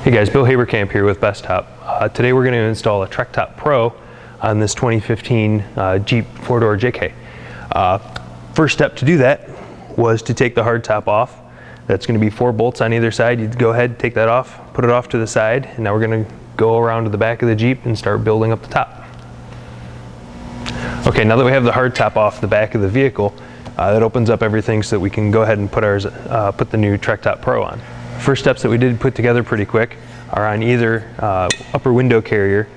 Hey guys, Bill Haberkamp here with Bestop. Today we're going to install a Trektop Pro on this 2015 Jeep 4-door JK. First step to do that was to take the hardtop off. That's going to be 4 bolts on either side. You go ahead, take that off, put it off to the side, and now we're going to go around to the back of the Jeep and start building up the top. Okay, now that we have the hardtop off the back of the vehicle, that opens up everything so that we can go ahead and put the new Trektop Pro on. First steps that we did put together pretty quick are on either upper window carrier.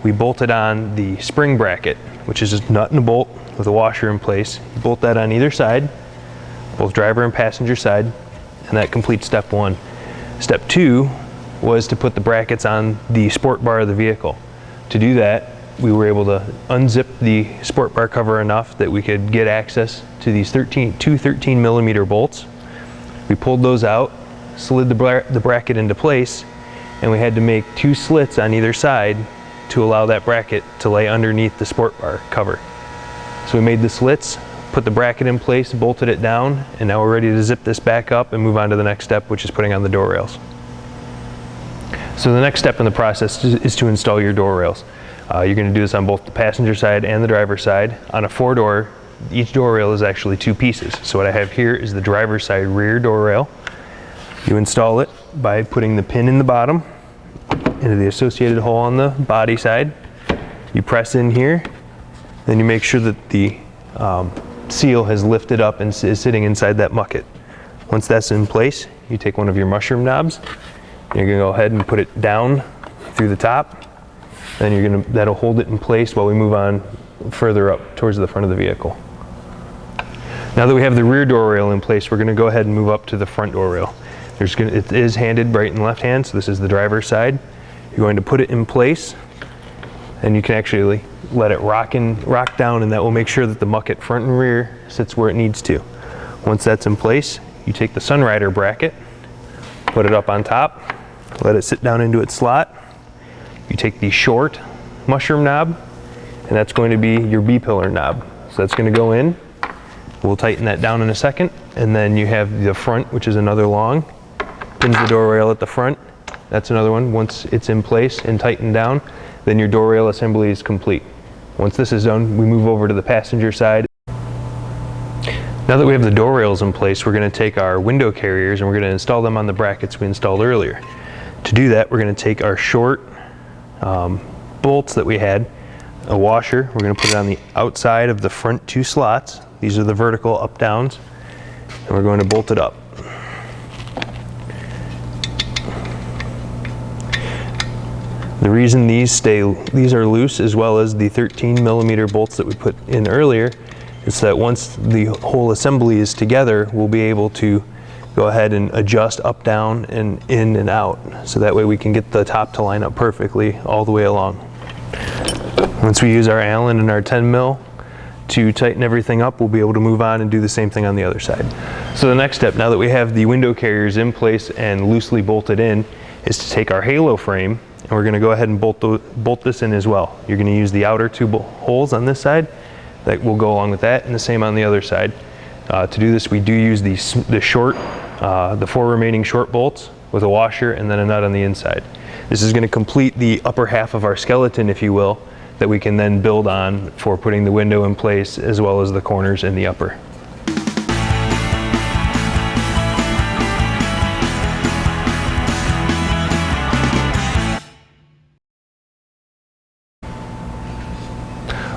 We bolted on the spring bracket, which is just nut and a bolt with a washer in place. You bolt that on either side, both driver and passenger side, and that completes step 1. Step 2 was to put the brackets on the sport bar of the vehicle. To do that, we were able to unzip the sport bar cover enough that we could get access to these two 13mm bolts. We pulled those out, slid the bracket into place, and we had to make 2 slits on either side to allow that bracket to lay underneath the sport bar cover. So we made the slits, put the bracket in place, bolted it down, and now we're ready to zip this back up and move on to the next step, which is putting on the door rails. So the next step in the process is to install your door rails. You're going to do this on both the passenger side and the driver's side. On a 4-door, each door rail is actually 2 pieces. So what I have here is the driver's side rear door rail. You install it by putting the pin in the bottom into the associated hole on the body side. You press in here, then you make sure that the seal has lifted up and is sitting inside that mucket. Once that's in place, you take one of your mushroom knobs. You're going to go ahead and put it down through the top. Then that'll hold it in place while we move on further up towards the front of the vehicle. Now that we have the rear door rail in place, we're going to go ahead and move up to the front door rail. It is handed right and left hand, so this is the driver's side. You're going to put it in place, and you can actually let it rock down, and that will make sure that the mucket front and rear sits where it needs to. Once that's in place, you take the Sunrider bracket, put it up on top, let it sit down into its slot. You take the short mushroom knob, and that's going to be your B-pillar knob. So that's going to go in. We'll tighten that down in a second, and then you have the front, which is another long. Pins the door rail at the front. That's another one. Once it's in place and tightened down, then your door rail assembly is complete. Once this is done, we move over to the passenger side. Now that we have the door rails in place, we're going to take our window carriers and we're going to install them on the brackets we installed earlier. To do that, we're going to take our short bolts that we had, a washer, we're going to put it on the outside of the front 2 slots. These are the vertical up-downs, and we're going to bolt it up. The reason these are loose, as well as the 13mm bolts that we put in earlier, is so that once the whole assembly is together, we'll be able to go ahead and adjust up, down, and in and out. So that way we can get the top to line up perfectly all the way along. Once we use our Allen and our 10mm to tighten everything up, we'll be able to move on and do the same thing on the other side. So the next step, now that we have the window carriers in place and loosely bolted in, is to take our halo frame, and we're going to go ahead and bolt this in as well. You're going to use the outer 2 holes on this side that will go along with that, and the same on the other side. To do this, we do use the 4 remaining short bolts with a washer and then a nut on the inside. This is going to complete the upper half of our skeleton, if you will, that we can then build on for putting the window in place, as well as the corners and the upper.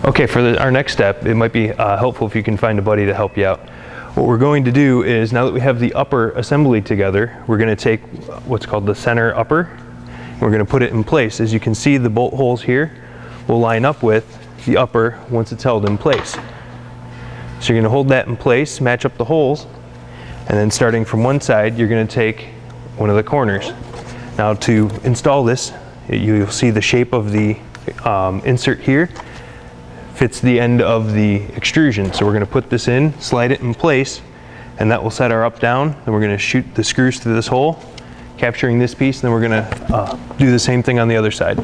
Okay, for our next step, it might be helpful if you can find a buddy to help you out. What we're going to do is, now that we have the upper assembly together, we're going to take what's called the center upper, and we're going to put it in place. As you can see, the bolt holes here will line up with the upper once it's held in place. So you're going to hold that in place, match up the holes, and then starting from one side, you're going to take one of the corners. Now to install this, you'll see the shape of the insert here fits the end of the extrusion. So we're going to put this in, slide it in place, and that will set our up down. Then we're going to shoot the screws through this hole, capturing this piece, and then we're going to do the same thing on the other side.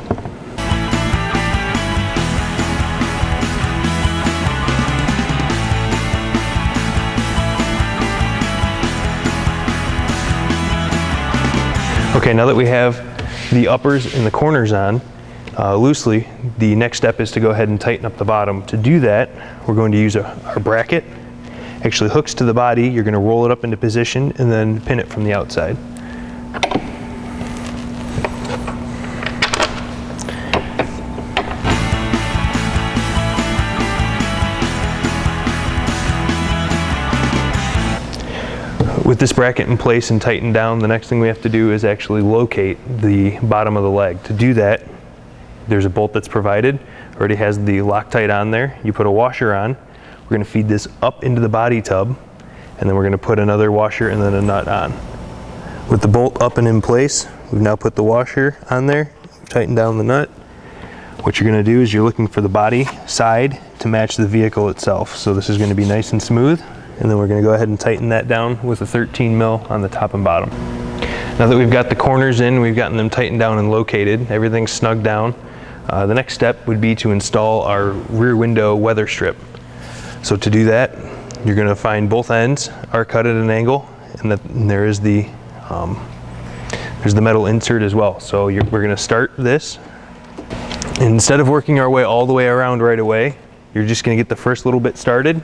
Okay, now that we have the uppers and the corners on loosely, the next step is to go ahead and tighten up the bottom. To do that, we're going to use our bracket. Actually hooks to the body. You're going to roll it up into position and then pin it from the outside. With this bracket in place and tightened down, the next thing we have to do is actually locate the bottom of the leg. To do that, there's a bolt that's provided. Already has the Loctite on there. You put a washer on. We're going to feed this up into the body tub, and then we're going to put another washer and then a nut on. With the bolt up and in place, we've now put the washer on there, tightened down the nut. What you're going to do is you're looking for the body side to match the vehicle itself. So this is going to be nice and smooth. And then we're going to go ahead and tighten that down with a 13 mil on the top and bottom. Now that we've got the corners in, we've gotten them tightened down and located, everything's snugged down. The next step would be to install our rear window weather strip. So to do that, you're going to find both ends are cut at an angle, and there's the metal insert as well. So we're going to start this. And instead of working our way all the way around right away, you're just going to get the first little bit started.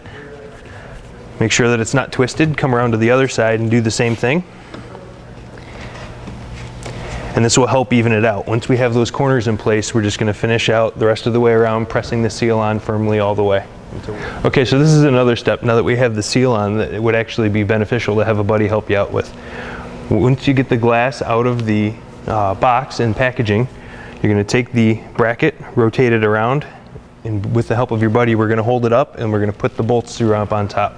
Make sure that it's not twisted, come around to the other side and do the same thing. And this will help even it out. Once we have those corners in place, we're just going to finish out the rest of the way around, pressing the seal on firmly all the way. Okay, so this is another step. Now that we have the seal on, that it would actually be beneficial to have a buddy help you out with. Once you get the glass out of the box and packaging, you're going to take the bracket, rotate it around, and with the help of your buddy, we're going to hold it up and we're going to put the bolts through up on top.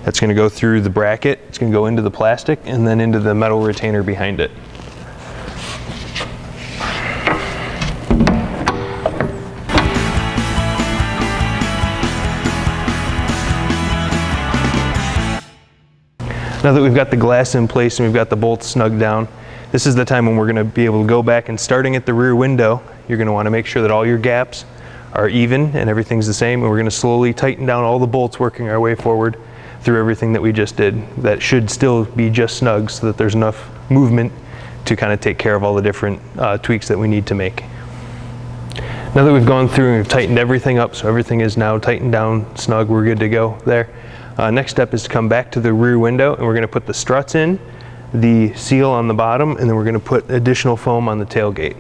That's going to go through the bracket, it's going to go into the plastic, and then into the metal retainer behind it. Now that we've got the glass in place and we've got the bolts snugged down, this is the time when we're going to be able to go back, and starting at the rear window, you're going to want to make sure that all your gaps are even and everything's the same, and we're going to slowly tighten down all the bolts, working our way forward through everything that we just did. That should still be just snug so that there's enough movement to kind of take care of all the different tweaks that we need to make. Now that we've gone through and we've tightened everything up, so everything is now tightened down, snug, we're good to go there. Next step is to come back to the rear window, and we're going to put the struts in, the seal on the bottom, and then we're going to put additional foam on the tailgate.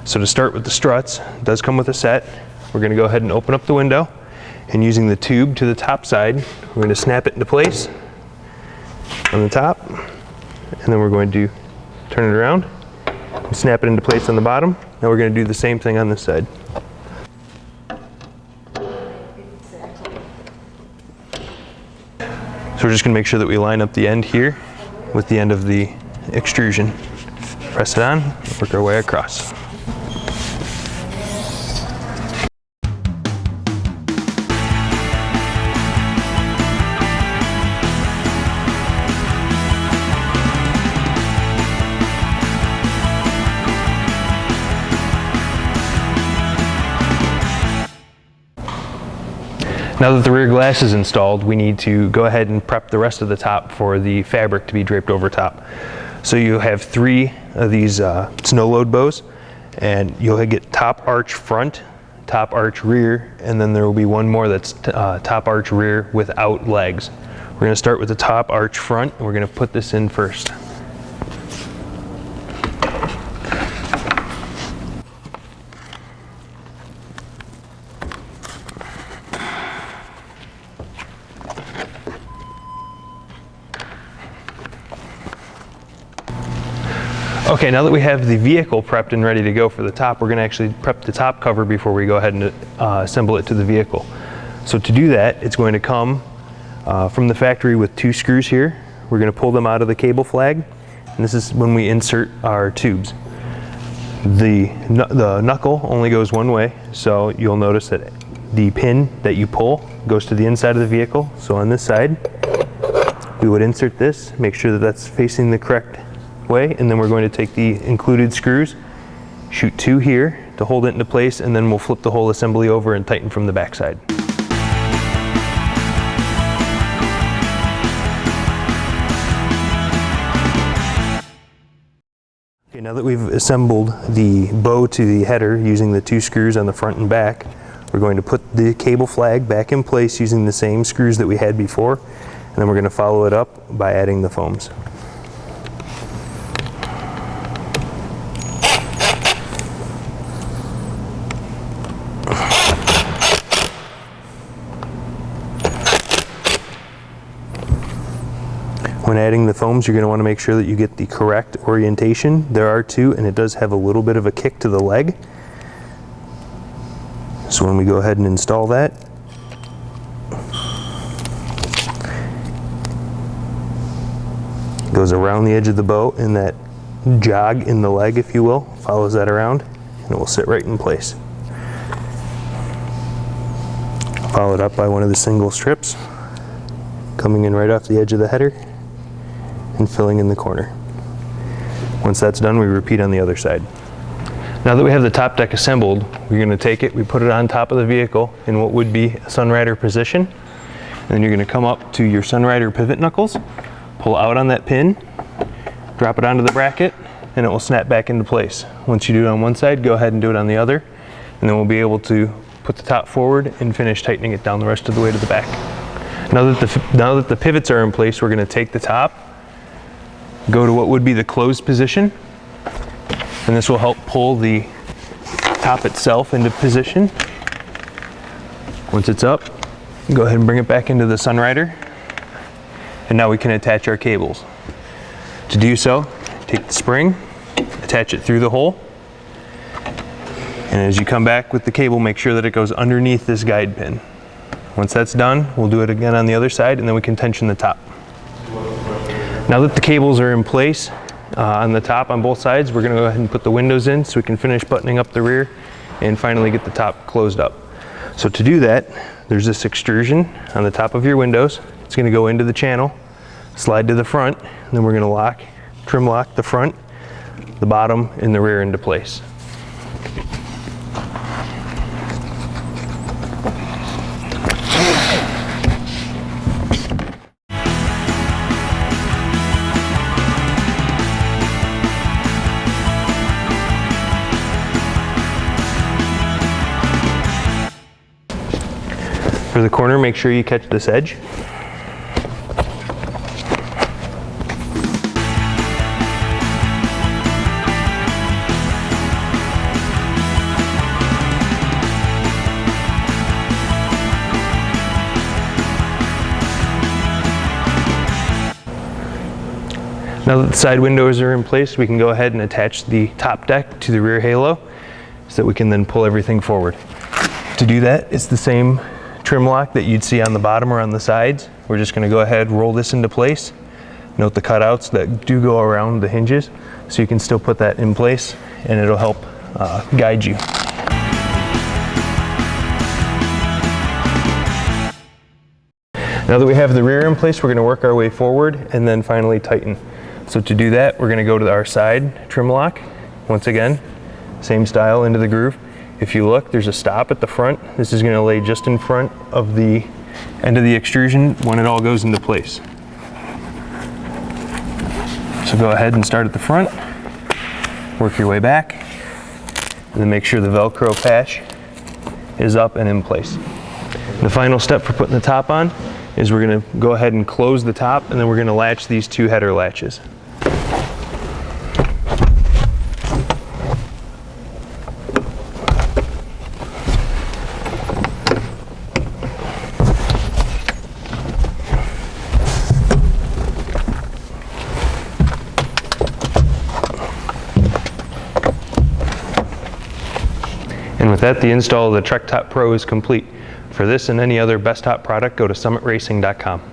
So to start with the struts, it does come with a set. We're going to go ahead and open up the window, and using the tube to the top side, we're going to snap it into place on the top, and then we're going to turn it around and snap it into place on the bottom. Now we're going to do the same thing on this side. So we're just going to make sure that we line up the end here with the end of the extrusion. Press it on, work our way across. Now that the rear glass is installed, we need to go ahead and prep the rest of the top for the fabric to be draped over top. So you have 3 of these Snowload Bows, and you'll get top arch front, top arch rear, and then there will be one more that's top arch rear without legs. We're going to start with the top arch front, and we're going to put this in first. Okay, now that we have the vehicle prepped and ready to go for the top, we're going to actually prep the top cover before we go ahead and assemble it to the vehicle. So to do that, it's going to come from the factory with 2 screws here. We're going to pull them out of the cable flag, and this is when we insert our tubes. The knuckle only goes one way, so you'll notice that the pin that you pull goes to the inside of the vehicle. So on this side, we would insert this, make sure that that's facing the correct way, and then we're going to take the included screws, shoot 2 here to hold it into place, and then we'll flip the whole assembly over and tighten from the back side. Okay, now Now that we've assembled the bow to the header using the 2 screws on the front and back, we're going to put the cable flag back in place using the same screws that we had before, and then we're going to follow it up by adding the foams. When adding the foams, you're going to want to make sure that you get the correct orientation. There are 2, and it does have a little bit of a kick to the leg. So when we go ahead and install that, it goes around the edge of the bow, and that jog in the leg, if you will, follows that around, and it will sit right in place. Followed up by one of the single strips, coming in right off the edge of the header and filling in the corner. Once that's done, we repeat on the other side. Now that we have the top deck assembled, we're going to take it, we put it on top of the vehicle in what would be a Sunrider position. And then you're going to come up to your Sunrider pivot knuckles, pull out on that pin, drop it onto the bracket, and it will snap back into place. Once you do it on one side, go ahead and do it on the other, and then we'll be able to put the top forward and finish tightening it down the rest of the way to the back. Now that the pivots are in place, we're going to take the top, go to what would be the closed position, and this will help pull the top itself into position. Once it's up, go ahead and bring it back into the Sunrider, and now we can attach our cables. To do so, take the spring, attach it through the hole, and as you come back with the cable, make sure that it goes underneath this guide pin. Once that's done, we'll do it again on the other side, and then we can tension the top. Now that the cables are in place on the top on both sides, we're going to go ahead and put the windows in so we can finish buttoning up the rear and finally get the top closed up. So to do that, there's this extrusion on the top of your windows. It's going to go into the channel, slide to the front, and then we're going to trim lock the front, the bottom, and the rear into place. For the corner, make sure you catch this edge. Now that the side windows are in place, we can go ahead and attach the top deck to the rear halo so that we can then pull everything forward. To do that, it's the same trim lock that you'd see on the bottom or on the sides. We're just going to go ahead, roll this into place. Note the cutouts that do go around the hinges, so you can still put that in place, and it'll help guide you. Now that we have the rear in place, we're going to work our way forward and then finally tighten. So to do that, we're going to go to our side trim lock. Once again, same style into the groove. If you look, there's a stop at the front. This is going to lay just in front of the end of the extrusion when it all goes into place. So go ahead and start at the front, work your way back, and then make sure the Velcro patch is up and in place. The final step for putting the top on is we're going to go ahead and close the top, and then we're going to latch these 2 header latches. And with that, the install of the Trektop Pro is complete. For this and any other Bestop product, go to summitracing.com.